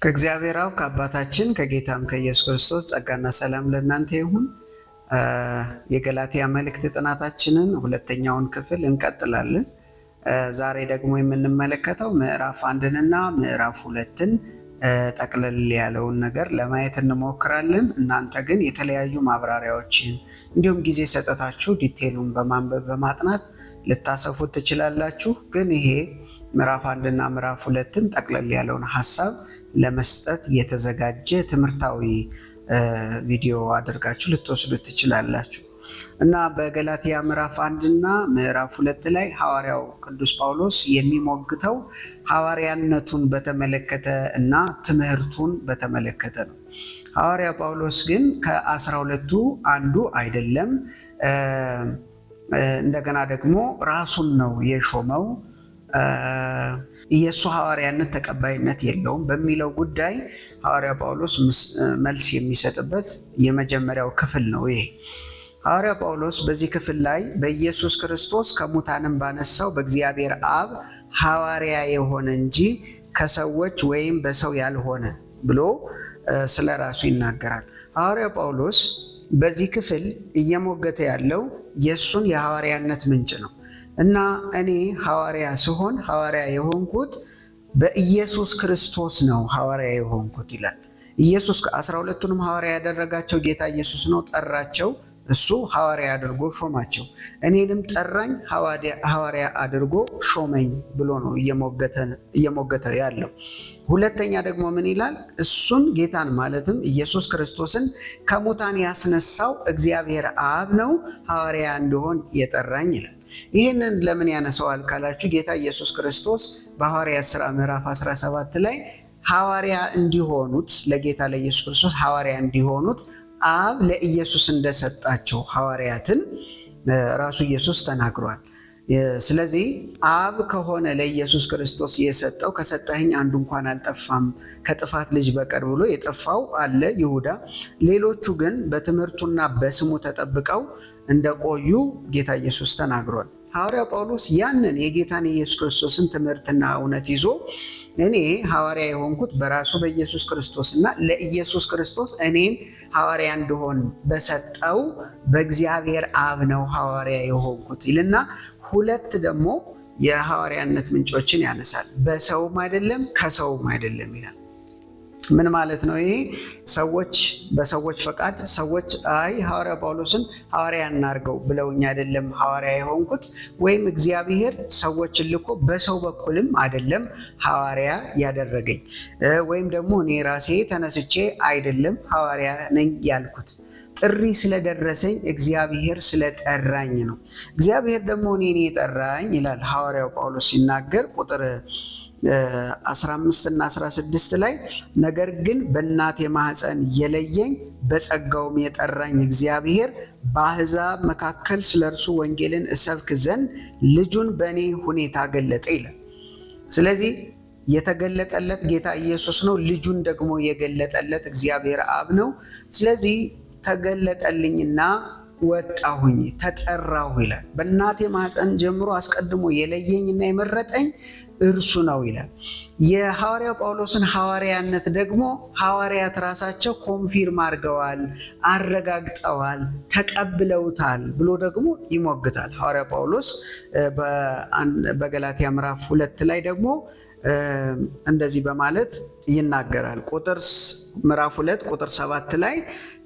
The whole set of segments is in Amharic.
ከእግዚአብሔር አብ ከአባታችን ከጌታም ከኢየሱስ ክርስቶስ ጸጋና ሰላም ለእናንተ ይሁን። የገላትያ መልእክት ጥናታችንን ሁለተኛውን ክፍል እንቀጥላለን። ዛሬ ደግሞ የምንመለከተው ምዕራፍ 1ንና ምዕራፍ 2ን ጠቅለል ያለውን ነገር ለማየት እንሞክራለን። እናንተ ግን የተለያዩ ማብራሪያዎችን እንዲሁም ጊዜ ሰጠታችሁ ዲቴሉን በማንበብ በማጥናት ልታሰፉት ትችላላችሁ። ግን ይሄ ምዕራፍ 1እና ምዕራፍ 2ን ጠቅለል ያለውን ሐሳብ ለመስጠት የተዘጋጀ ትምህርታዊ ቪዲዮ አድርጋችሁ ልትወስዱት ትችላላችሁ። እና በገላትያ ምዕራፍ 1እና ምዕራፍ 2 ላይ ሐዋርያው ቅዱስ ጳውሎስ የሚሞግተው ሐዋርያነቱን በተመለከተ እና ትምህርቱን በተመለከተ ነው። ሐዋርያ ጳውሎስ ግን ከ12ቱ አንዱ አይደለም። እንደገና ደግሞ ራሱን ነው የሾመው። የሱ ሐዋርያነት ተቀባይነት የለውም በሚለው ጉዳይ ሐዋርያ ጳውሎስ መልስ የሚሰጥበት የመጀመሪያው ክፍል ነው። ይሄ ሐዋርያ ጳውሎስ በዚህ ክፍል ላይ በኢየሱስ ክርስቶስ ከሙታንም ባነሳው በእግዚአብሔር አብ ሐዋርያ የሆነ እንጂ ከሰዎች ወይም በሰው ያልሆነ ብሎ ስለ ራሱ ይናገራል። ሐዋርያ ጳውሎስ በዚህ ክፍል እየሞገተ ያለው የሱን የሐዋርያነት ምንጭ ነው እና እኔ ሐዋርያ ስሆን ሐዋርያ የሆንኩት በኢየሱስ ክርስቶስ ነው ሐዋርያ የሆንኩት ይላል። ኢየሱስ 12ቱንም ሐዋርያ ያደረጋቸው ጌታ ኢየሱስ ነው፣ ጠራቸው። እሱ ሐዋርያ አድርጎ ሾማቸው። እኔንም ጠራኝ ሐዋርያ አድርጎ ሾመኝ ብሎ ነው እየሞገተው ያለው። ሁለተኛ ደግሞ ምን ይላል? እሱን ጌታን ማለትም ኢየሱስ ክርስቶስን ከሙታን ያስነሳው እግዚአብሔር አብ ነው ሐዋርያ እንዲሆን የጠራኝ ይላል። ይህንን ለምን ያነሳዋል ካላችሁ ጌታ ኢየሱስ ክርስቶስ በሐዋርያት ሥራ ምዕራፍ 17 ላይ ሐዋርያ እንዲሆኑት ለጌታ ለኢየሱስ ክርስቶስ ሐዋርያ እንዲሆኑት አብ ለኢየሱስ እንደሰጣቸው ሐዋርያትን ራሱ ኢየሱስ ተናግሯል። ስለዚህ አብ ከሆነ ለኢየሱስ ክርስቶስ የሰጠው ከሰጠኸኝ አንዱ እንኳን አልጠፋም ከጥፋት ልጅ በቀር ብሎ የጠፋው አለ ይሁዳ። ሌሎቹ ግን በትምህርቱና በስሙ ተጠብቀው እንደቆዩ ጌታ ኢየሱስ ተናግሯል። ሐዋርያ ጳውሎስ ያንን የጌታን የኢየሱስ ክርስቶስን ትምህርትና እውነት ይዞ እኔ ሐዋርያ የሆንኩት በራሱ በኢየሱስ ክርስቶስና ለኢየሱስ ክርስቶስ እኔን ሐዋርያ እንደሆን በሰጠው በእግዚአብሔር አብ ነው ሐዋርያ የሆንኩት ይልና ሁለት ደግሞ የሐዋርያነት ምንጮችን ያነሳል። በሰውም አይደለም ከሰውም አይደለም ይላል። ምን ማለት ነው ይሄ? ሰዎች በሰዎች ፈቃድ ሰዎች ሐዋርያ ጳውሎስን ሐዋርያ እናርገው ብለውኝ አይደለም ሐዋርያ የሆንኩት፣ ወይም እግዚአብሔር ሰዎችን ልኮ በሰው በኩልም አይደለም ሐዋርያ ያደረገኝ፣ ወይም ደግሞ እኔ ራሴ ተነስቼ አይደለም ሐዋርያ ነኝ ያልኩት። ጥሪ ስለደረሰኝ እግዚአብሔር ስለጠራኝ ነው። እግዚአብሔር ደግሞ እኔን የጠራኝ ይላል ሐዋርያው ጳውሎስ ሲናገር ቁጥር 15 እና 16 ላይ ነገር ግን በእናቴ ማህፀን የለየኝ በጸጋውም የጠራኝ እግዚአብሔር በአሕዛብ መካከል ስለ እርሱ ወንጌልን እሰብክ ዘንድ ልጁን በእኔ ሁኔታ ገለጠ ይላል። ስለዚህ የተገለጠለት ጌታ ኢየሱስ ነው። ልጁን ደግሞ የገለጠለት እግዚአብሔር አብ ነው። ስለዚህ ተገለጠልኝና ወጣሁኝ ተጠራሁ ይላል። በእናቴ ማህፀን ጀምሮ አስቀድሞ የለየኝና የመረጠኝ እርሱ ነው ይላል። የሐዋርያው ጳውሎስን ሐዋርያነት ደግሞ ሐዋርያት ራሳቸው ኮንፊርም አድርገዋል፣ አረጋግጠዋል፣ ተቀብለውታል ብሎ ደግሞ ይሞግታል። ሐዋርያ ጳውሎስ በገላትያ ምዕራፍ 2 ላይ ደግሞ እንደዚህ በማለት ይናገራል። ምዕራፍ 2 ቁጥር 7 ላይ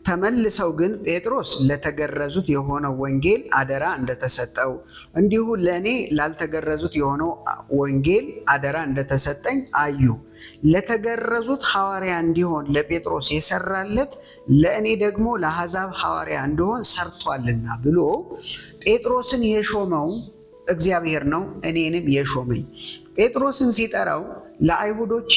ተመልሰው ግን ጴጥሮስ ለተገረዙት የሆነው ወንጌል አደራ እንደተሰጠው እንዲሁ ለእኔ ላልተገረዙት የሆነው ወንጌል አደራ እንደተሰጠኝ አዩ። ለተገረዙት ሐዋርያ እንዲሆን ለጴጥሮስ የሰራለት ለእኔ ደግሞ ለአሕዛብ ሐዋርያ እንዲሆን ሰርቷልና ብሎ ጴጥሮስን የሾመው እግዚአብሔር ነው፣ እኔንም የሾመኝ። ጴጥሮስን ሲጠራው ለአይሁዶች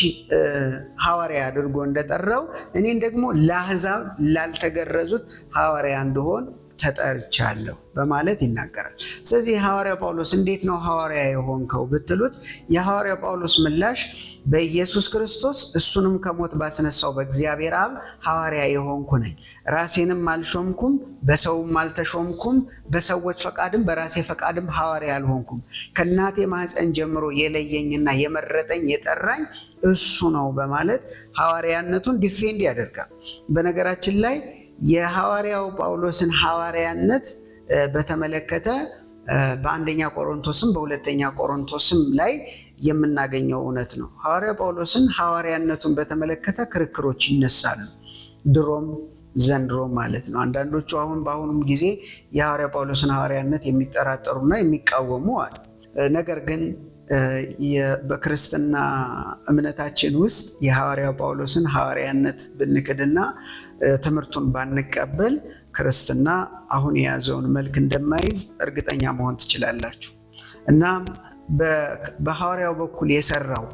ሐዋርያ አድርጎ እንደጠራው እኔን ደግሞ ለአሕዛብ ላልተገረዙት ሐዋርያ እንደሆን ተጠርቻለሁ በማለት ይናገራል። ስለዚህ ሐዋርያ ጳውሎስ እንዴት ነው ሐዋርያ የሆንከው ብትሉት የሐዋርያ ጳውሎስ ምላሽ በኢየሱስ ክርስቶስ እሱንም ከሞት ባስነሳው በእግዚአብሔር አብ ሐዋርያ የሆንኩ ነኝ። ራሴንም አልሾምኩም፣ በሰውም አልተሾምኩም፣ በሰዎች ፈቃድም በራሴ ፈቃድም ሐዋርያ አልሆንኩም። ከእናቴ ማህፀን ጀምሮ የለየኝና የመረጠኝ የጠራኝ እሱ ነው በማለት ሐዋርያነቱን ዲፌንድ ያደርጋል። በነገራችን ላይ የሐዋርያው ጳውሎስን ሐዋርያነት በተመለከተ በአንደኛ ቆሮንቶስም በሁለተኛ ቆሮንቶስም ላይ የምናገኘው እውነት ነው። ሐዋርያ ጳውሎስን ሐዋርያነቱን በተመለከተ ክርክሮች ይነሳሉ፣ ድሮም ዘንድሮ ማለት ነው። አንዳንዶቹ በአሁኑም ጊዜ የሐዋርያ ጳውሎስን ሐዋርያነት የሚጠራጠሩና የሚቃወሙ አሉ። ነገር ግን በክርስትና እምነታችን ውስጥ የሐዋርያ ጳውሎስን ሐዋርያነት ብንክድና ትምህርቱን ባንቀበል ክርስትና አሁን የያዘውን መልክ እንደማይዝ እርግጠኛ መሆን ትችላላችሁ። እና በሐዋርያው በኩል የሰራው፣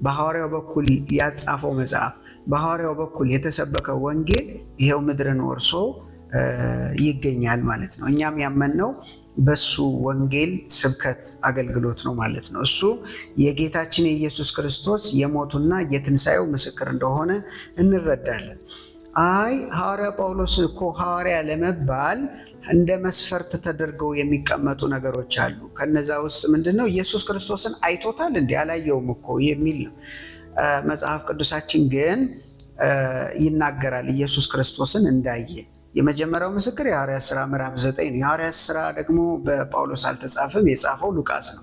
በሐዋርያው በኩል ያጻፈው መጽሐፍ፣ በሐዋርያው በኩል የተሰበከው ወንጌል ይሄው ምድርን ወርሶ ይገኛል ማለት ነው። እኛም ያመንነው በሱ ወንጌል ስብከት አገልግሎት ነው ማለት ነው። እሱ የጌታችን የኢየሱስ ክርስቶስ የሞቱና የትንሣኤው ምስክር እንደሆነ እንረዳለን። ሐዋርያ ጳውሎስ እኮ ሐዋርያ ለመባል እንደ መስፈርት ተደርገው የሚቀመጡ ነገሮች አሉ። ከነዛ ውስጥ ምንድነው? ኢየሱስ ክርስቶስን አይቶታል እንዴ? አላየውም እኮ የሚል ነው። መጽሐፍ ቅዱሳችን ግን ይናገራል ኢየሱስ ክርስቶስን እንዳየ። የመጀመሪያው ምስክር የሐዋርያት ሥራ ምዕራፍ 9 ነው። የሐዋርያት ሥራ ደግሞ በጳውሎስ አልተጻፈም፣ የጻፈው ሉቃስ ነው።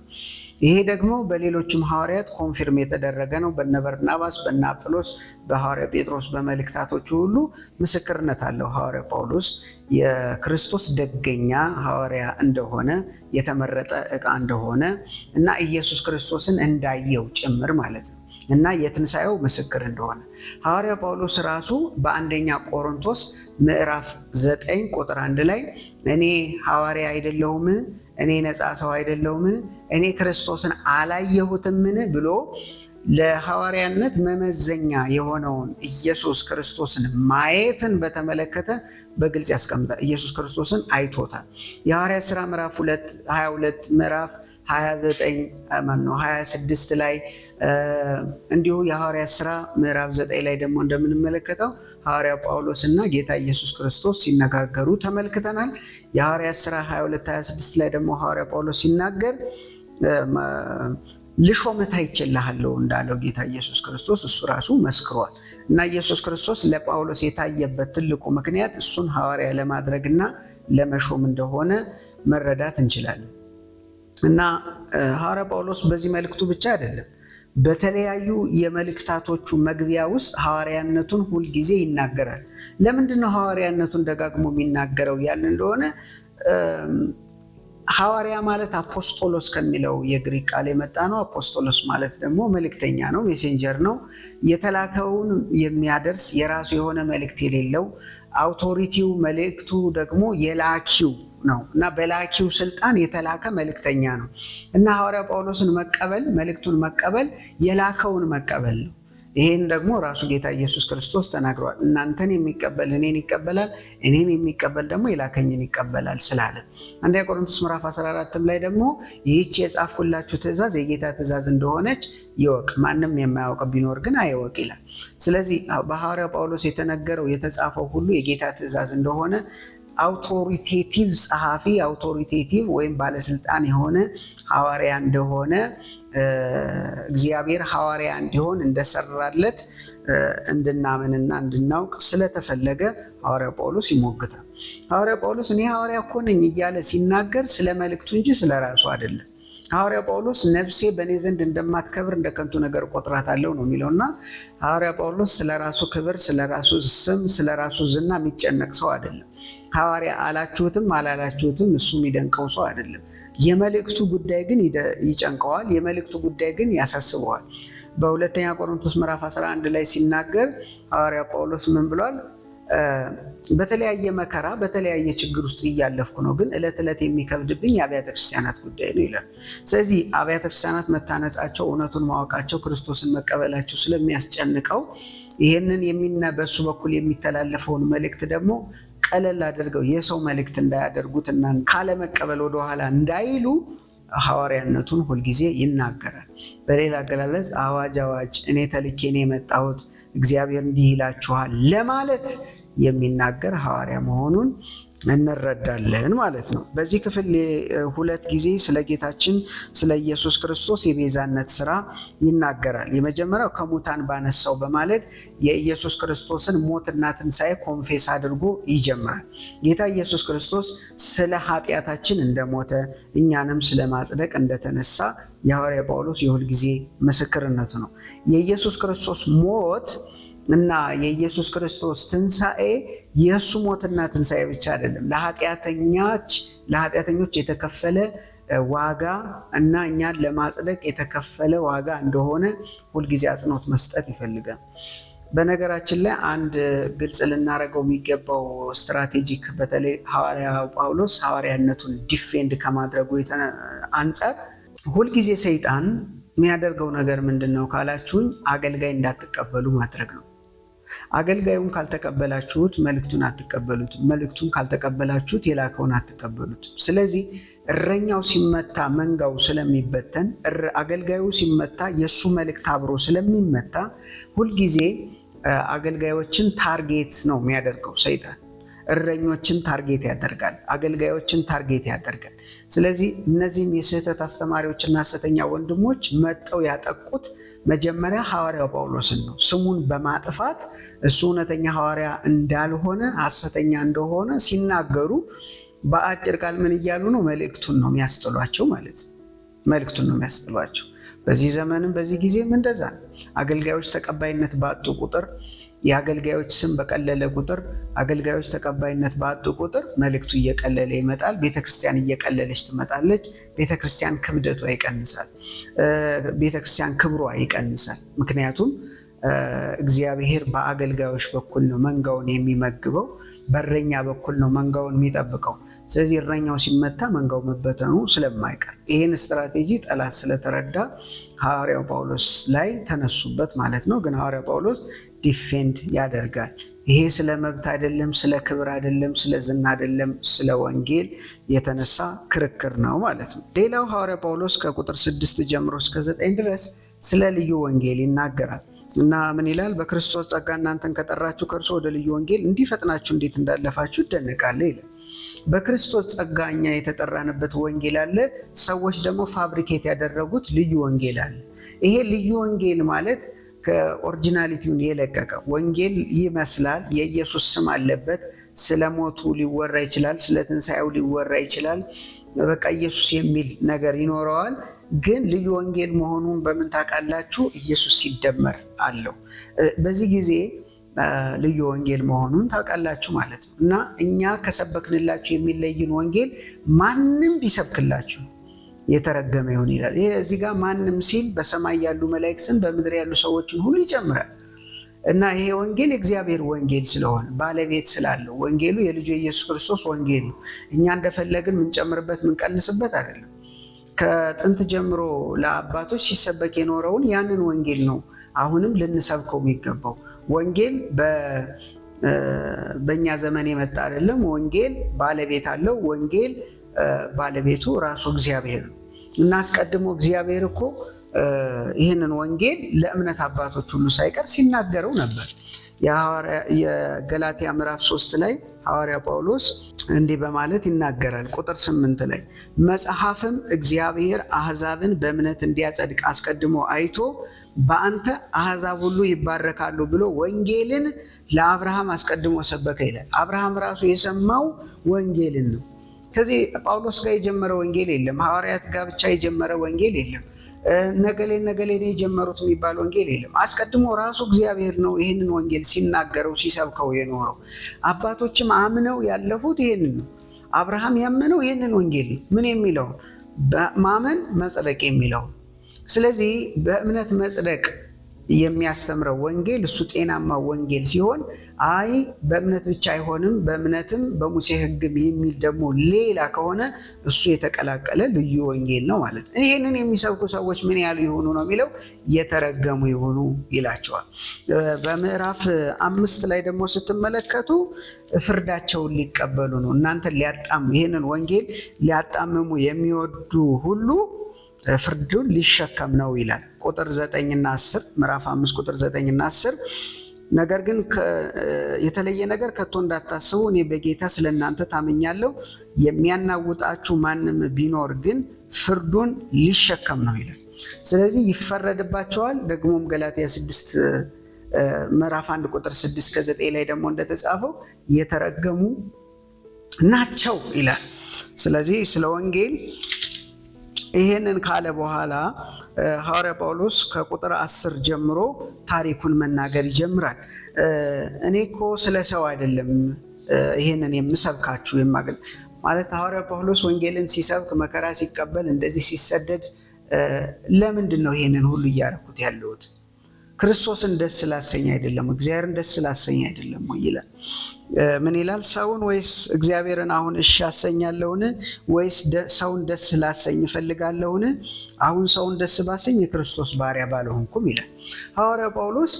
ይሄ ደግሞ በሌሎችም ሐዋርያት ኮንፊርም የተደረገ ነው። በነ በርናባስ፣ በነ አጵሎስ፣ በሐዋርያ ጴጥሮስ በመልእክታቶቹ ሁሉ ምስክርነት አለው። ሐዋርያ ጳውሎስ የክርስቶስ ደገኛ ሐዋርያ እንደሆነ፣ የተመረጠ ዕቃ እንደሆነ እና ኢየሱስ ክርስቶስን እንዳየው ጭምር ማለት ነው እና የትንሣኤው ምስክር እንደሆነ ሐዋርያ ጳውሎስ ራሱ በአንደኛ ቆሮንቶስ ምዕራፍ 9 ቁጥር 1 ላይ እኔ ሐዋርያ አይደለሁምን? እኔ ነፃ ሰው አይደለሁምን? እኔ ክርስቶስን አላየሁትምን? ብሎ ለሐዋርያነት መመዘኛ የሆነውን ኢየሱስ ክርስቶስን ማየትን በተመለከተ በግልጽ ያስቀምጣል። ኢየሱስ ክርስቶስን አይቶታል። የሐዋርያት ሥራ ምዕራፍ 22 ምዕራፍ 26 ላይ እንዲሁ የሐዋርያት ሥራ ምዕራፍ 9 ላይ ደግሞ እንደምንመለከተው ሐዋርያ ጳውሎስ እና ጌታ ኢየሱስ ክርስቶስ ሲነጋገሩ ተመልክተናል። የሐዋርያት ሥራ 22:26 ላይ ደግሞ ሐዋርያ ጳውሎስ ሲናገር ልሾምህ አይችልሃለሁ እንዳለው ጌታ ኢየሱስ ክርስቶስ እሱ ራሱ መስክሯል። እና ኢየሱስ ክርስቶስ ለጳውሎስ የታየበት ትልቁ ምክንያት እሱን ሐዋርያ ለማድረግና ለመሾም እንደሆነ መረዳት እንችላለን። እና ሐዋርያ ጳውሎስ በዚህ መልእክቱ ብቻ አይደለም፣ በተለያዩ የመልእክታቶቹ መግቢያ ውስጥ ሐዋርያነቱን ሁልጊዜ ይናገራል። ለምንድን ነው ሐዋርያነቱን ደጋግሞ የሚናገረው ያልን እንደሆነ ሐዋርያ ማለት አፖስቶሎስ ከሚለው የግሪክ ቃል የመጣ ነው። አፖስቶሎስ ማለት ደግሞ መልእክተኛ ነው፣ ሜሴንጀር ነው። የተላከውን የሚያደርስ የራሱ የሆነ መልእክት የሌለው አውቶሪቲው መልእክቱ ደግሞ የላኪው ነው እና በላኪው ስልጣን የተላከ መልእክተኛ ነው እና ሐዋርያ ጳውሎስን መቀበል፣ መልእክቱን መቀበል የላከውን መቀበል ነው። ይሄን ደግሞ ራሱ ጌታ ኢየሱስ ክርስቶስ ተናግሯል። እናንተን የሚቀበል እኔን ይቀበላል፣ እኔን የሚቀበል ደግሞ የላከኝን ይቀበላል ስላለ። አንደኛ ቆሮንቶስ ምዕራፍ 14 ላይ ደግሞ ይህች የጻፍኩላችሁ ትእዛዝ የጌታ ትእዛዝ እንደሆነች ይወቅ፣ ማንም የማያውቅ ቢኖር ግን አይወቅ ይላል። ስለዚህ በሐዋርያ ጳውሎስ የተነገረው የተጻፈው ሁሉ የጌታ ትእዛዝ እንደሆነ አውቶሪቴቲቭ ጸሐፊ፣ አውቶሪቴቲቭ ወይም ባለስልጣን የሆነ ሐዋርያ እንደሆነ እግዚአብሔር ሐዋርያ እንዲሆን እንደሰራለት እንድናምንና እንድናውቅ ስለተፈለገ ሐዋርያ ጳውሎስ ይሞግታል። ሐዋርያ ጳውሎስ እኔ ሐዋርያ እኮ ነኝ እያለ ሲናገር ስለ መልእክቱ እንጂ ስለ ራሱ አይደለም። ሐዋርያ ጳውሎስ ነፍሴ በእኔ ዘንድ እንደማትከብር እንደ ከንቱ ነገር ቆጥራታለሁ ነው የሚለውና ሐዋርያ ጳውሎስ ስለ ራሱ ክብር፣ ስለ ራሱ ስም፣ ስለ ራሱ ዝና የሚጨነቅ ሰው አይደለም። ሐዋርያ አላችሁትም አላላችሁትም እሱ የሚደንቀው ሰው አይደለም። የመልእክቱ ጉዳይ ግን ይጨንቀዋል። የመልእክቱ ጉዳይ ግን ያሳስበዋል። በሁለተኛ ቆሮንቶስ ምዕራፍ 11 ላይ ሲናገር ሐዋርያ ጳውሎስ ምን ብሏል? በተለያየ መከራ በተለያየ ችግር ውስጥ እያለፍኩ ነው፣ ግን ዕለት ዕለት የሚከብድብኝ የአብያተ ክርስቲያናት ጉዳይ ነው ይላል። ስለዚህ አብያተ ክርስቲያናት መታነጻቸው፣ እውነቱን ማወቃቸው፣ ክርስቶስን መቀበላቸው ስለሚያስጨንቀው ይህንን በሱ በኩል የሚተላለፈውን መልእክት ደግሞ ቀለል አድርገው የሰው መልእክት እንዳያደርጉትና ካለመቀበል ወደኋላ እንዳይሉ ሐዋርያነቱን ሁልጊዜ ይናገራል። በሌላ አገላለጽ አዋጅ አዋጅ እኔ ተልኬ ነው የመጣሁት እግዚአብሔር እንዲህ ይላችኋል ለማለት የሚናገር ሐዋርያ መሆኑን እንረዳለን ማለት ነው። በዚህ ክፍል ሁለት ጊዜ ስለ ጌታችን ስለ ኢየሱስ ክርስቶስ የቤዛነት ስራ ይናገራል። የመጀመሪያው ከሙታን ባነሳው በማለት የኢየሱስ ክርስቶስን ሞትና ትንሣኤ ኮንፌስ አድርጎ ይጀምራል። ጌታ ኢየሱስ ክርስቶስ ስለ ኃጢአታችን እንደሞተ እኛንም ስለ ማጽደቅ እንደተነሳ የሐዋርያ ጳውሎስ የሁል ጊዜ ምስክርነቱ ነው። የኢየሱስ ክርስቶስ ሞት እና የኢየሱስ ክርስቶስ ትንሣኤ የእሱ ሞትና ትንሣኤ ብቻ አይደለም፣ ለኃጢአተኞች የተከፈለ ዋጋ እና እኛን ለማጽደቅ የተከፈለ ዋጋ እንደሆነ ሁልጊዜ አጽንኦት መስጠት ይፈልጋል። በነገራችን ላይ አንድ ግልጽ ልናደርገው የሚገባው ስትራቴጂክ በተለይ ሐዋርያ ጳውሎስ ሐዋርያነቱን ዲፌንድ ከማድረጉ አንጻር ሁልጊዜ ሰይጣን የሚያደርገው ነገር ምንድን ነው ካላችሁኝ፣ አገልጋይ እንዳትቀበሉ ማድረግ ነው። አገልጋዩን ካልተቀበላችሁት መልእክቱን አትቀበሉትም። መልእክቱን ካልተቀበላችሁት የላከውን አትቀበሉትም። ስለዚህ እረኛው ሲመታ መንጋው ስለሚበተን፣ አገልጋዩ ሲመታ የእሱ መልእክት አብሮ ስለሚመታ ሁልጊዜ አገልጋዮችን ታርጌት ነው የሚያደርገው ሰይጣን። እረኞችን ታርጌት ያደርጋል፣ አገልጋዮችን ታርጌት ያደርጋል። ስለዚህ እነዚህም የስህተት አስተማሪዎችና ሐሰተኛ ወንድሞች መጠው ያጠቁት መጀመሪያ ሐዋርያው ጳውሎስን ነው። ስሙን በማጥፋት እሱ እውነተኛ ሐዋርያ እንዳልሆነ ሐሰተኛ እንደሆነ ሲናገሩ በአጭር ቃል ምን እያሉ ነው? መልእክቱን ነው የሚያስጥሏቸው ማለት ነው። መልእክቱን ነው የሚያስጥሏቸው። በዚህ ዘመንም በዚህ ጊዜም እንደዛ ነው። አገልጋዮች ተቀባይነት ባጡ ቁጥር፣ የአገልጋዮች ስም በቀለለ ቁጥር፣ አገልጋዮች ተቀባይነት ባጡ ቁጥር መልእክቱ እየቀለለ ይመጣል። ቤተክርስቲያን እየቀለለች ትመጣለች። ቤተክርስቲያን ክብደቷ ይቀንሳል። ቤተክርስቲያን ክብሯ ይቀንሳል። ምክንያቱም እግዚአብሔር በአገልጋዮች በኩል ነው መንጋውን የሚመግበው፣ በእረኛ በኩል ነው መንጋውን የሚጠብቀው። ስለዚህ እረኛው ሲመታ መንጋው መበተኑ ስለማይቀር ይህን ስትራቴጂ ጠላት ስለተረዳ ሐዋርያው ጳውሎስ ላይ ተነሱበት ማለት ነው። ግን ሐዋርያው ጳውሎስ ዲፌንድ ያደርጋል። ይሄ ስለ መብት አይደለም፣ ስለ ክብር አይደለም፣ ስለ ዝና አይደለም፣ ስለ ወንጌል የተነሳ ክርክር ነው ማለት ነው። ሌላው ሐዋርያ ጳውሎስ ከቁጥር 6 ጀምሮ እስከ 9 ድረስ ስለ ልዩ ወንጌል ይናገራል እና ምን ይላል? በክርስቶስ ጸጋ እናንተን ከጠራችሁ ከእርሱ ወደ ልዩ ወንጌል እንዲፈጥናችሁ እንዴት እንዳለፋችሁ እደነቃለሁ ይላል። በክርስቶስ ጸጋ እኛ የተጠራንበት ወንጌል አለ። ሰዎች ደግሞ ፋብሪኬት ያደረጉት ልዩ ወንጌል አለ። ይሄ ልዩ ወንጌል ማለት ከኦሪጂናሊቲውን የለቀቀ ወንጌል ይመስላል። የኢየሱስ ስም አለበት። ስለ ሞቱ ሊወራ ይችላል፣ ስለ ትንሣኤው ሊወራ ይችላል። በቃ ኢየሱስ የሚል ነገር ይኖረዋል። ግን ልዩ ወንጌል መሆኑን በምን ታውቃላችሁ? ኢየሱስ ሲደመር አለው። በዚህ ጊዜ ልዩ ወንጌል መሆኑን ታውቃላችሁ ማለት ነው። እና እኛ ከሰበክንላችሁ የሚለይን ወንጌል ማንም ቢሰብክላችሁ የተረገመ ይሁን ይላል። ይሄ እዚህ ጋር ማንም ሲል በሰማይ ያሉ መላእክትን በምድር ያሉ ሰዎችን ሁሉ ይጨምራል። እና ይሄ ወንጌል የእግዚአብሔር ወንጌል ስለሆነ ባለቤት ስላለው ወንጌሉ የልጁ የኢየሱስ ክርስቶስ ወንጌል ነው። እኛ እንደፈለግን ምንጨምርበት ምንቀንስበት አይደለም። ከጥንት ጀምሮ ለአባቶች ሲሰበክ የኖረውን ያንን ወንጌል ነው አሁንም ልንሰብከው የሚገባው። ወንጌል በእኛ ዘመን የመጣ አይደለም። ወንጌል ባለቤት አለው። ወንጌል ባለቤቱ ራሱ እግዚአብሔር ነው። እና አስቀድሞ እግዚአብሔር እኮ ይህንን ወንጌል ለእምነት አባቶች ሁሉ ሳይቀር ሲናገረው ነበር። የገላትያ ምዕራፍ 3 ላይ ሐዋርያ ጳውሎስ እንዲህ በማለት ይናገራል። ቁጥር 8 ላይ መጽሐፍም እግዚአብሔር አሕዛብን በእምነት እንዲያጸድቅ አስቀድሞ አይቶ በአንተ አሕዛብ ሁሉ ይባረካሉ ብሎ ወንጌልን ለአብርሃም አስቀድሞ ሰበከ ይላል። አብርሃም ራሱ የሰማው ወንጌልን ነው። ከዚህ ጳውሎስ ጋር የጀመረ ወንጌል የለም። ሐዋርያት ጋር ብቻ የጀመረ ወንጌል የለም። ነገሌ የጀመሩት የሚባል ወንጌል የለም። አስቀድሞ ራሱ እግዚአብሔር ነው ይህንን ወንጌል ሲናገረው ሲሰብከው የኖረው። አባቶችም አምነው ያለፉት ይህንን ነው። አብርሃም ያመነው ይህንን ወንጌል ነው። ምን የሚለው? ማመን መጽደቅ የሚለው። ስለዚህ በእምነት መጽደቅ የሚያስተምረው ወንጌል እሱ ጤናማ ወንጌል ሲሆን፣ አይ በእምነት ብቻ አይሆንም በእምነትም በሙሴ ሕግም የሚል ደግሞ ሌላ ከሆነ እሱ የተቀላቀለ ልዩ ወንጌል ነው ማለት ነው። ይህንን የሚሰብኩ ሰዎች ምን ያሉ ይሆኑ ነው የሚለው? የተረገሙ ይሆኑ ይላቸዋል። በምዕራፍ 5 ላይ ደግሞ ስትመለከቱ ፍርዳቸውን ሊቀበሉ ነው። እናንተን ይህንን ወንጌል ሊያጣምሙ የሚወዱ ሁሉ ፍርዱን ሊሸከም ነው ይላል። ቁጥር 9 እና 10 ምዕራፍ 5 ቁጥር 9 እና 10 ነገር ግን የተለየ ነገር ከቶ እንዳታስቡ እኔ በጌታ ስለናንተ ታምኛለሁ፣ የሚያናውጣችሁ ማንም ቢኖር ግን ፍርዱን ሊሸከም ነው ይላል። ስለዚህ ይፈረድባቸዋል። ደግሞም ገላትያ 6 ምዕራፍ 1 ቁጥር 6 ከ9 ላይ ደግሞ እንደተጻፈው የተረገሙ ናቸው ይላል። ስለዚህ ስለ ወንጌል ይሄንን ካለ በኋላ ሐዋርያ ጳውሎስ ከቁጥር 10 ጀምሮ ታሪኩን መናገር ይጀምራል። እኔ እኮ ስለ ሰው አይደለም ይሄንን የምሰብካችሁ ማለት ሐዋርያ ጳውሎስ ወንጌልን ሲሰብክ መከራ ሲቀበል እንደዚህ ሲሰደድ ለምንድን ነው ይሄንን ሁሉ እያደረኩት ያለሁት? ክርስቶስን ደስ ስላሰኝ አይደለም፣ እግዚአብሔርን ደስ ስላሰኝ አይደለም ወይ ይላል። ምን ይላል? ሰውን ወይስ እግዚአብሔርን አሁን እሺ አሰኛለሁን? ወይስ ሰውን ደስ ስላሰኝ እፈልጋለሁን? አሁን ሰውን ደስ ባሰኝ የክርስቶስ ባሪያ ባልሆንኩም ይላል። ሐዋርያ ጳውሎስ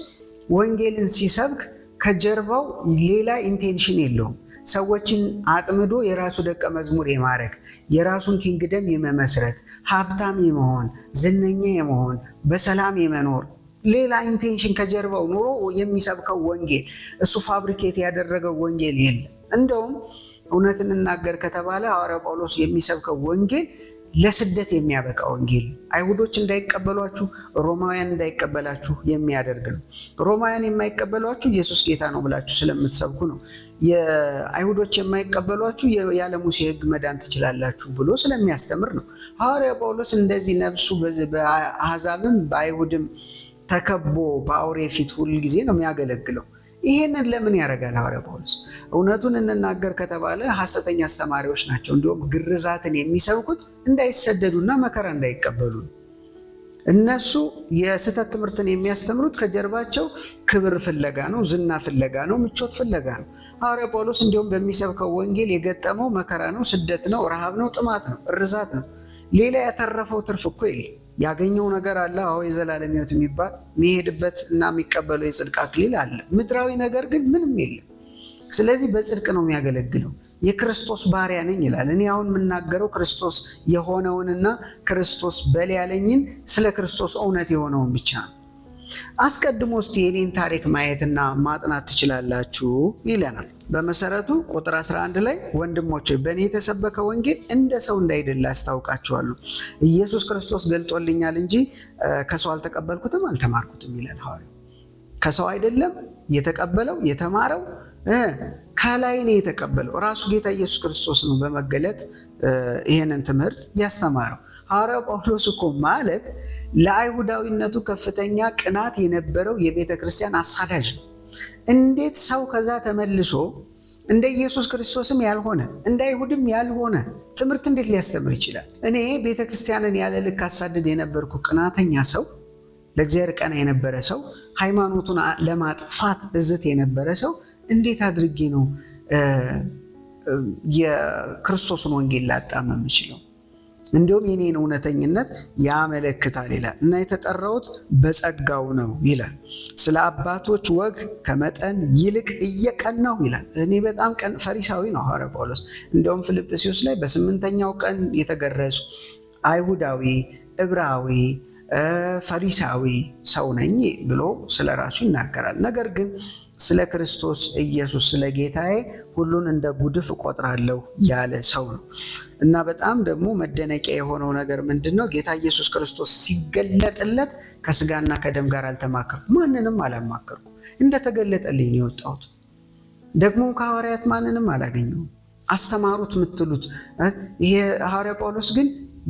ወንጌልን ሲሰብክ ከጀርባው ሌላ ኢንቴንሽን የለውም። ሰዎችን አጥምዶ የራሱ ደቀ መዝሙር የማድረግ የራሱን ኪንግደም የመመስረት ሀብታም የመሆን ዝነኛ የመሆን በሰላም የመኖር ሌላ ኢንቴንሽን ከጀርባው ኑሮ የሚሰብከው ወንጌል እሱ ፋብሪኬት ያደረገው ወንጌል የለም። እንደውም እውነትን እናገር ከተባለ ሐዋርያ ጳውሎስ የሚሰብከው ወንጌል ለስደት የሚያበቃ ወንጌል፣ አይሁዶች እንዳይቀበሏችሁ፣ ሮማውያን እንዳይቀበላችሁ የሚያደርግ ነው። ሮማውያን የማይቀበሏችሁ ኢየሱስ ጌታ ነው ብላችሁ ስለምትሰብኩ ነው። የአይሁዶች የማይቀበሏችሁ ያለ ሙሴ ሕግ መዳን ትችላላችሁ ብሎ ስለሚያስተምር ነው። ሐዋርያ ጳውሎስ እንደዚህ ነፍሱ በአሕዛብም በአይሁድም ተከቦ በአውሬ ፊት ሁል ጊዜ ነው የሚያገለግለው። ይሄንን ለምን ያደርጋል ሐዋርያ ጳውሎስ? እውነቱን እንናገር ከተባለ ሐሰተኛ አስተማሪዎች ናቸው። እንዲሁም ግርዛትን የሚሰብኩት እንዳይሰደዱና መከራ እንዳይቀበሉ። እነሱ የስህተት ትምህርትን የሚያስተምሩት ከጀርባቸው ክብር ፍለጋ ነው፣ ዝና ፍለጋ ነው፣ ምቾት ፍለጋ ነው። ሐዋርያ ጳውሎስ እንዲሁም በሚሰብከው ወንጌል የገጠመው መከራ ነው፣ ስደት ነው፣ ረሃብ ነው፣ ጥማት ነው፣ እርዛት ነው። ሌላ ያተረፈው ትርፍ እኮ የለም። ያገኘው ነገር አለ። አዎ የዘላለም ሕይወት የሚባል የሚሄድበት እና የሚቀበለው የጽድቅ አክሊል አለ። ምድራዊ ነገር ግን ምንም የለም። ስለዚህ በጽድቅ ነው የሚያገለግለው። የክርስቶስ ባሪያ ነኝ ይላል። እኔ አሁን የምናገረው ክርስቶስ የሆነውንና ክርስቶስ በል ያለኝን ስለ ክርስቶስ እውነት የሆነውን ብቻ ነው። አስቀድሞ እስቲ የኔን ታሪክ ማየትና ማጥናት ትችላላችሁ ይለናል። በመሰረቱ ቁጥር 11 ላይ ወንድሞቼ በእኔ የተሰበከ ወንጌል እንደ ሰው እንዳይደለ አስታውቃችኋለሁ። ኢየሱስ ክርስቶስ ገልጦልኛል እንጂ ከሰው አልተቀበልኩትም አልተማርኩትም ይላል ሐዋርያው። ከሰው አይደለም የተቀበለው የተማረው ከላይ ነው የተቀበለው። ራሱ ጌታ ኢየሱስ ክርስቶስ ነው በመገለጥ ይሄንን ትምህርት ያስተማረው። ሐዋርያው ጳውሎስ እኮ ማለት ለአይሁዳዊነቱ ከፍተኛ ቅናት የነበረው የቤተ ክርስቲያን አሳዳጅ ነው። እንዴት ሰው ከዛ ተመልሶ እንደ ኢየሱስ ክርስቶስም ያልሆነ እንደ አይሁድም ያልሆነ ትምህርት እንዴት ሊያስተምር ይችላል? እኔ ቤተ ክርስቲያንን ያለ ልክ አሳድድ የነበርኩ ቅናተኛ ሰው፣ ለእግዚአብሔር ቀና የነበረ ሰው፣ ሃይማኖቱን ለማጥፋት እዝት የነበረ ሰው እንዴት አድርጌ ነው የክርስቶስን ወንጌል ላጣመም የምችለው? እንዲሁም የኔን እውነተኝነት ያመለክታል ይላል እና የተጠራሁት በጸጋው ነው ይላል። ስለ አባቶች ወግ ከመጠን ይልቅ እየቀናሁ ይላል። እኔ በጣም ፈሪሳዊ ነው ሐዋርያ ጳውሎስ። እንዲሁም ፊልጵስዩስ ላይ በ8ኛው ቀን የተገረዙ አይሁዳዊ፣ ዕብራዊ፣ ፈሪሳዊ ሰው ነኝ ብሎ ስለ ራሱ ይናገራል። ነገር ግን ስለ ክርስቶስ ኢየሱስ ስለ ጌታዬ ሁሉን እንደ ጉድፍ እቆጥራለሁ ያለ ሰው ነው እና በጣም ደግሞ መደነቂያ የሆነው ነገር ምንድነው? ጌታ ኢየሱስ ክርስቶስ ሲገለጥለት ከስጋና ከደም ጋር አልተማከርኩም፣ ማንንም አላማከርኩም፣ እንደተገለጠልኝ ነው የወጣሁት። ደግሞ ከሐዋርያት ማንንም አላገኘሁም። አስተማሩት የምትሉት ይሄ ሐዋርያ ጳውሎስ ግን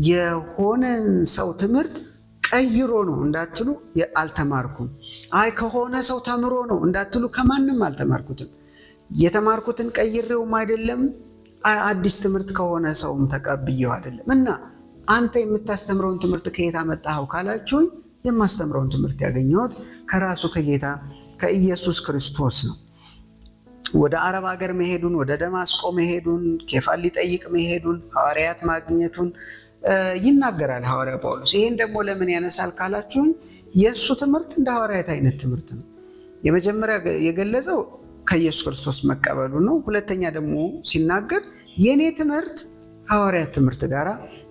የሆነን ሰው ትምህርት ቀይሮ ነው እንዳትሉ አልተማርኩም። አይ ከሆነ ሰው ተምሮ ነው እንዳትሉ ከማንም አልተማርኩትም። የተማርኩትን ቀይሬውም አይደለም፣ አዲስ ትምህርት ከሆነ ሰውም ተቀብየው አይደለም። እና አንተ የምታስተምረውን ትምህርት ከየት አመጣኸው ካላችሁኝ የማስተምረውን ትምህርት ያገኘሁት ከራሱ ከጌታ ከኢየሱስ ክርስቶስ ነው። ወደ አረብ ሀገር መሄዱን፣ ወደ ደማስቆ መሄዱን፣ ኬፋን ሊጠይቅ መሄዱን፣ ሐዋርያት ማግኘቱን ይናገራል ሐዋርያ ጳውሎስ። ይህን ደግሞ ለምን ያነሳል ካላችሁን የእሱ ትምህርት እንደ ሐዋርያት አይነት ትምህርት ነው። የመጀመሪያ የገለጸው ከኢየሱስ ክርስቶስ መቀበሉ ነው። ሁለተኛ ደግሞ ሲናገር የኔ ትምህርት ሐዋርያት ትምህርት ጋር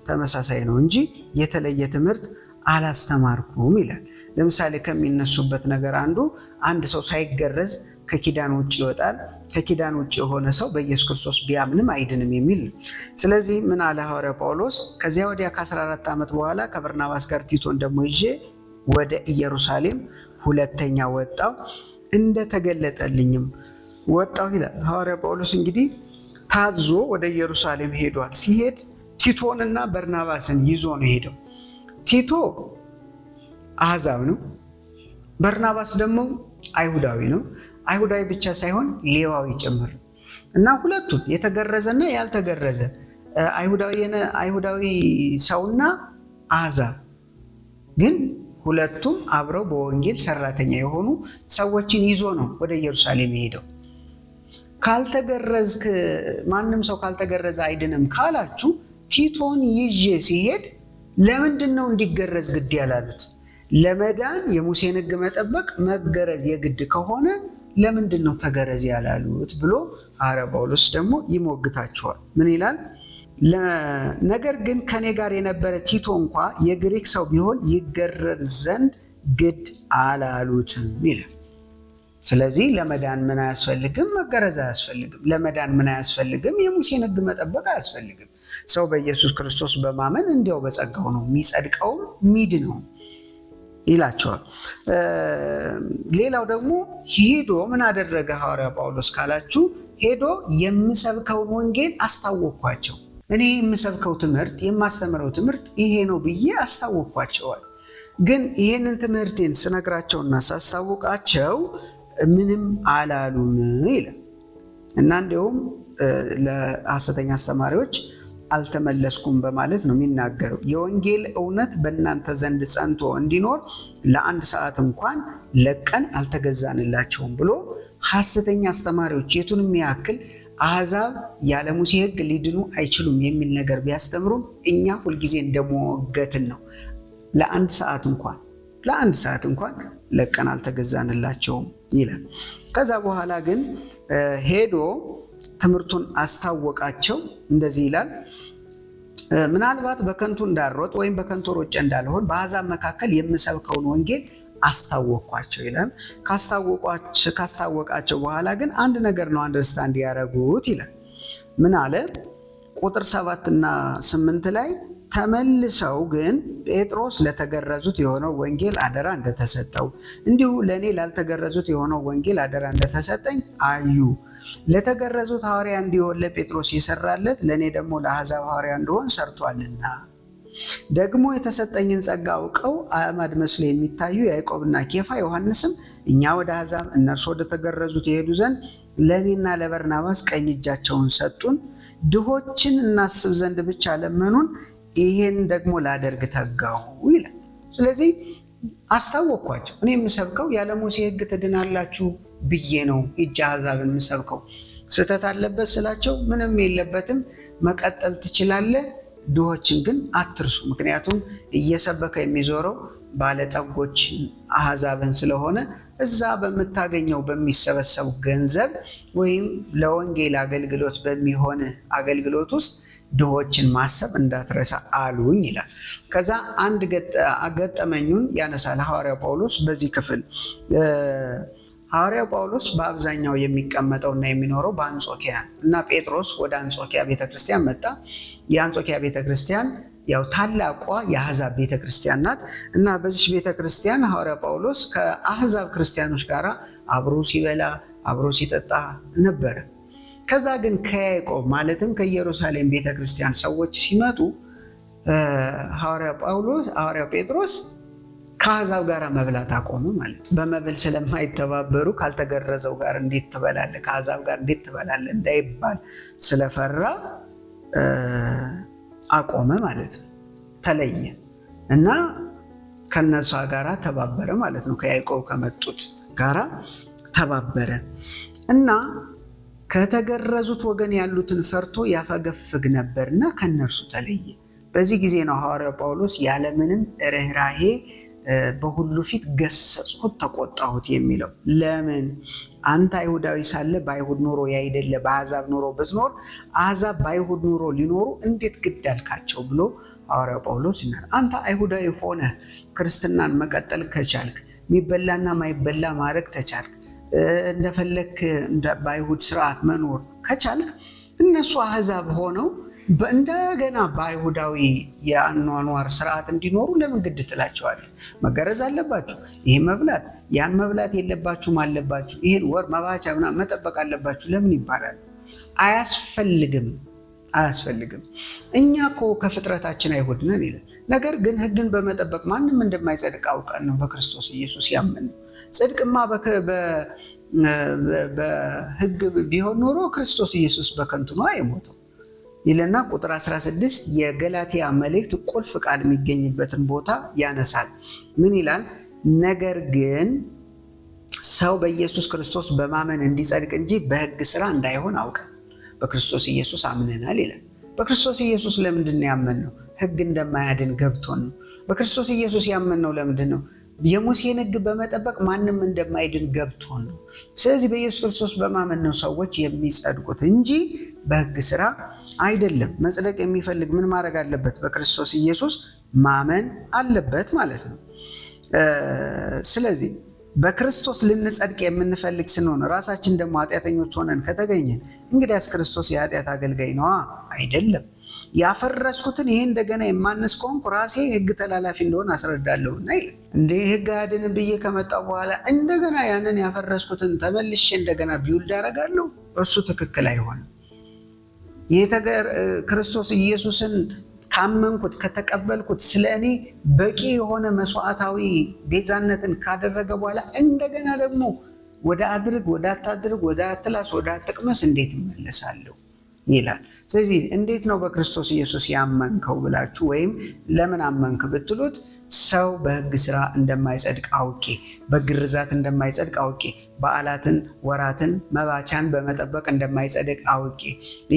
ተመሳሳይ ነው እንጂ የተለየ ትምህርት አላስተማርኩም ይላል። ለምሳሌ ከሚነሱበት ነገር አንዱ አንድ ሰው ሳይገረዝ ከኪዳን ውጭ ይወጣል፣ ከኪዳን ውጭ የሆነ ሰው በኢየሱስ ክርስቶስ ቢያምንም አይድንም የሚል ነው። ስለዚህ ምን አለ ሐዋርያ ጳውሎስ? ከዚያ ወዲያ ከ14 ዓመት በኋላ ከበርናባስ ጋር ቲቶን ደግሞ ይዤ ወደ ኢየሩሳሌም ሁለተኛ ወጣው፣ እንደተገለጠልኝም ወጣው ይላል ሐዋርያ ጳውሎስ። እንግዲህ ታዞ ወደ ኢየሩሳሌም ሄዷል። ሲሄድ ቲቶንና በርናባስን ይዞ ነው ሄደው። ቲቶ አሕዛብ ነው፣ በርናባስ ደግሞ አይሁዳዊ ነው። አይሁዳዊ ብቻ ሳይሆን ሌዋዊ ጭምር እና ሁለቱም የተገረዘና ያልተገረዘ አይሁዳዊ ሰውና አሕዛብ ግን ሁለቱም አብረው በወንጌል ሰራተኛ የሆኑ ሰዎችን ይዞ ነው ወደ ኢየሩሳሌም ሄደው። ካልተገረዝክ ማንም ሰው ካልተገረዘ አይድንም ካላችሁ ቲቶን ይዤ ሲሄድ ለምንድን ነው እንዲገረዝ ግድ ያላሉት? ለመዳን የሙሴን ሕግ መጠበቅ መገረዝ የግድ ከሆነ ለምንድን ነው ተገረዝ ያላሉት ብሎ ሐዋርያ ጳውሎስ ደግሞ ይሞግታቸዋል። ምን ይላል? ነገር ግን ከኔ ጋር የነበረ ቲቶ እንኳ የግሪክ ሰው ቢሆን ይገረዝ ዘንድ ግድ አላሉትም ይላል። ስለዚህ ለመዳን ምን አያስፈልግም? መገረዝ አያስፈልግም። ለመዳን ምን አያስፈልግም? የሙሴን ሕግ መጠበቅ አያስፈልግም። ሰው በኢየሱስ ክርስቶስ በማመን እንዲያው በጸጋው ነው የሚጸድቀው የሚድነው ይላቸዋል። ሌላው ደግሞ ሄዶ ምን አደረገ ሐዋርያ ጳውሎስ ካላችሁ፣ ሄዶ የምሰብከውን ወንጌል አስታወቅኳቸው። እኔ የምሰብከው ትምህርት የማስተምረው ትምህርት ይሄ ነው ብዬ አስታወቅኳቸዋል። ግን ይሄንን ትምህርቴን ስነግራቸውና ሳስታውቃቸው ምንም አላሉም ይላል እና እንዲሁም ለሐሰተኛ አስተማሪዎች አልተመለስኩም በማለት ነው የሚናገረው። የወንጌል እውነት በእናንተ ዘንድ ጸንቶ እንዲኖር ለአንድ ሰዓት እንኳን ለቀን አልተገዛንላቸውም ብሎ ሐሰተኛ አስተማሪዎች የቱንም ያክል አሕዛብ ያለ ሙሴ ሕግ ሊድኑ አይችሉም የሚል ነገር ቢያስተምሩም እኛ ሁልጊዜ እንደሞገትን ነው። ለአንድ ሰዓት እንኳን ለቀን አልተገዛንላቸውም ይላል። ከዛ በኋላ ግን ሄዶ ትምህርቱን አስታወቃቸው። እንደዚህ ይላል፣ ምናልባት በከንቱ እንዳልሮጥ ወይም በከንቱ ሮጬ እንዳልሆን በአሕዛብ መካከል የምሰብከውን ወንጌል አስታወቅኳቸው ይላል። ካስታወቃቸው በኋላ ግን አንድ ነገር ነው አንደርስታንድ ያደረጉት ይላል። ምን አለ? ቁጥር 7 እና 8 ላይ ተመልሰው ግን ጴጥሮስ ለተገረዙት የሆነው ወንጌል አደራ እንደተሰጠው እንዲሁ ለእኔ ላልተገረዙት የሆነው ወንጌል አደራ እንደተሰጠኝ አዩ። ለተገረዙት ሐዋርያ እንዲሆን ለጴጥሮስ የሰራለት ለእኔ ደግሞ ለአሕዛብ ሐዋርያ እንዲሆን ሰርቷልና ደግሞ የተሰጠኝን ጸጋ አውቀው አዕማድ መስለው የሚታዩ ያዕቆብና ኬፋ ዮሐንስም እኛ ወደ አሕዛብ እነርሱ ወደ ተገረዙት የሄዱ ዘንድ ለእኔና ለበርናባስ ቀኝ እጃቸውን ሰጡን። ድሆችን እናስብ ዘንድ ብቻ ለመኑን። ይሄን ደግሞ ላደርግ ተጋሁ ይላል። ስለዚህ አስታወቅኳቸው። እኔ የምሰብከው ያለ ሙሴ ሕግ ትድናላችሁ ብዬ ነው እጅ አሕዛብን የምሰብከው። ስህተት አለበት ስላቸው ምንም የለበትም፣ መቀጠል ትችላለህ፣ ድሆችን ግን አትርሱ። ምክንያቱም እየሰበከ የሚዞረው ባለጠጎች አሕዛብን ስለሆነ እዛ በምታገኘው በሚሰበሰቡ ገንዘብ ወይም ለወንጌል አገልግሎት በሚሆን አገልግሎት ውስጥ ድሆችን ማሰብ እንዳትረሳ አሉኝ ይላል። ከዛ አንድ ገጠመኙን ያነሳል ሐዋርያው ጳውሎስ በዚህ ክፍል። ሐዋርያው ጳውሎስ በአብዛኛው የሚቀመጠውና የሚኖረው በአንጾኪያ እና ጴጥሮስ ወደ አንጾኪያ ቤተክርስቲያን መጣ። የአንጾኪያ ቤተክርስቲያን ያው ታላቋ የአሕዛብ ቤተክርስቲያን ናት እና በዚህ ቤተክርስቲያን ሐዋርያው ጳውሎስ ከአሕዛብ ክርስቲያኖች ጋር አብሮ ሲበላ አብሮ ሲጠጣ ነበረ። ከዛ ግን ከያዕቆብ ማለትም ከኢየሩሳሌም ቤተክርስቲያን ሰዎች ሲመጡ ሐዋርያው ጴጥሮስ ከአሕዛብ ጋር መብላት አቆመ ማለት ነው። በመብል ስለማይተባበሩ ካልተገረዘው ጋር እንዴት ትበላለህ፣ ከአሕዛብ ጋር እንዴት ትበላለህ እንዳይባል ስለፈራ አቆመ ማለት ነው። ተለየ እና ከነሷ ጋራ ተባበረ ማለት ነው። ከያዕቆብ ከመጡት ጋራ ተባበረ እና ከተገረዙት ወገን ያሉትን ፈርቶ ያፈገፍግ ነበርና ከነርሱ ተለየ። በዚህ ጊዜ ነው ሐዋርያው ጳውሎስ ያለምንም ርኅራኄ በሁሉ ፊት ገሰጽኩት፣ ተቆጣሁት የሚለው። ለምን? አንተ አይሁዳዊ ሳለ በአይሁድ ኑሮ ያይደለ በአሕዛብ ኑሮ ብትኖር አሕዛብ በአይሁድ ኑሮ ሊኖሩ እንዴት ግድ አልካቸው ብሎ ሐዋርያው ጳውሎስ ይናገራል። አንተ አይሁዳዊ ሆነ ክርስትናን መቀጠል ከቻልክ፣ የሚበላና ማይበላ ማድረግ ተቻልክ፣ እንደፈለክ በአይሁድ ስርዓት መኖር ከቻልክ፣ እነሱ አሕዛብ ሆነው እንደገና በአይሁዳዊ የአኗኗር ስርዓት እንዲኖሩ ለምን ግድ ትላቸዋለህ? መገረዝ አለባችሁ፣ ይሄን መብላት ያን መብላት የለባችሁም አለባችሁ፣ ይሄን ወር መባቻ ምናምን መጠበቅ አለባችሁ ለምን ይባላል? አያስፈልግም። እኛ እኮ ከፍጥረታችን አይሁድ ነን ይላል። ነገር ግን ሕግን በመጠበቅ ማንም እንደማይጸድቅ አውቀን ነው በክርስቶስ ኢየሱስ ያመን። ጽድቅማ በሕግ ቢሆን ኖሮ ክርስቶስ ኢየሱስ በከንቱ ነው የሞተው ይለና ቁጥር 16 የገላትያ መልእክት ቁልፍ ቃል የሚገኝበትን ቦታ ያነሳል። ምን ይላል? ነገር ግን ሰው በኢየሱስ ክርስቶስ በማመን እንዲጸድቅ እንጂ በሕግ ስራ እንዳይሆን አውቀን በክርስቶስ ኢየሱስ አምነናል ይላል። በክርስቶስ ኢየሱስ ለምንድን ነው ያመንነው? ሕግ እንደማያድን ገብቶን ነው። በክርስቶስ ኢየሱስ ያመንነው ለምንድን ነው? የሙሴን ሕግ በመጠበቅ ማንም እንደማይድን ገብቶን ነው። ስለዚህ በኢየሱስ ክርስቶስ በማመን ነው ሰዎች የሚጸድቁት እንጂ በሕግ ስራ አይደለም። መጽደቅ የሚፈልግ ምን ማድረግ አለበት? በክርስቶስ ኢየሱስ ማመን አለበት ማለት ነው። ስለዚህ በክርስቶስ ልንጸድቅ የምንፈልግ ስንሆን ራሳችን ደግሞ ኃጢአተኞች ሆነን ከተገኘን እንግዲያስ ክርስቶስ የኃጢአት አገልጋይ ነዋ? አይደለም። ያፈረስኩትን ይሄ እንደገና የማንስ ከሆንኩ ራሴ ሕግ ተላላፊ እንደሆነ አስረዳለሁና ይላል። እንዴ ሕግ አያድንም ብዬ ከመጣሁ በኋላ እንደገና ያንን ያፈረስኩትን ተመልሼ እንደገና ቢውልድ አደርጋለሁ? እርሱ ትክክል አይሆንም። ክርስቶስ ኢየሱስን ካመንኩት ከተቀበልኩት ስለ እኔ በቂ የሆነ መስዋዕታዊ ቤዛነትን ካደረገ በኋላ እንደገና ደግሞ ወደ አድርግ፣ ወደ አታድርግ፣ ወደ አትላስ፣ ወደ አትቅመስ እንዴት እመለሳለሁ ይላል። ስለዚህ እንዴት ነው በክርስቶስ ኢየሱስ ያመንከው ብላችሁ ወይም ለምን አመንክ ብትሉት ሰው በሕግ ስራ እንደማይጸድቅ አውቄ፣ በግርዛት እንደማይጸድቅ አውቄ፣ በዓላትን፣ ወራትን፣ መባቻን በመጠበቅ እንደማይጸድቅ አውቄ፣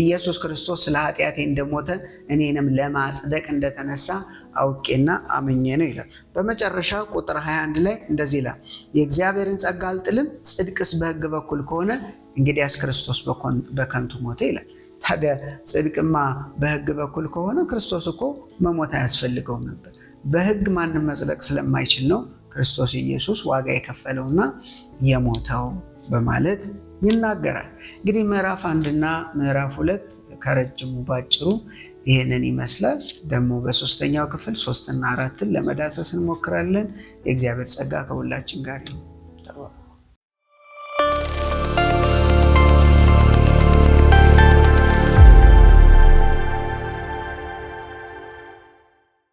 ኢየሱስ ክርስቶስ ስለ ኃጢአቴ እንደሞተ እኔንም ለማጽደቅ እንደተነሳ አውቄና አምኜ ነው ይላል። በመጨረሻ ቁጥር 21 ላይ እንደዚህ ይላል፣ የእግዚአብሔርን ጸጋ አልጥልም፣ ጽድቅስ በሕግ በኩል ከሆነ እንግዲያስ ክርስቶስ በከንቱ ሞተ ይላል። ታዲያ ጽድቅማ በሕግ በኩል ከሆነ ክርስቶስ እኮ መሞት አያስፈልገውም ነበር። በሕግ ማንም መጽደቅ ስለማይችል ነው ክርስቶስ ኢየሱስ ዋጋ የከፈለውና የሞተው በማለት ይናገራል። እንግዲህ ምዕራፍ 1 እና ምዕራፍ 2 ከረጅሙ ባጭሩ ይህንን ይመስላል። ደግሞ በሶስተኛው ክፍል 3 እና 4 ለመዳሰስ እንሞክራለን። የእግዚአብሔር ጸጋ ከሁላችን ጋር ይሁን።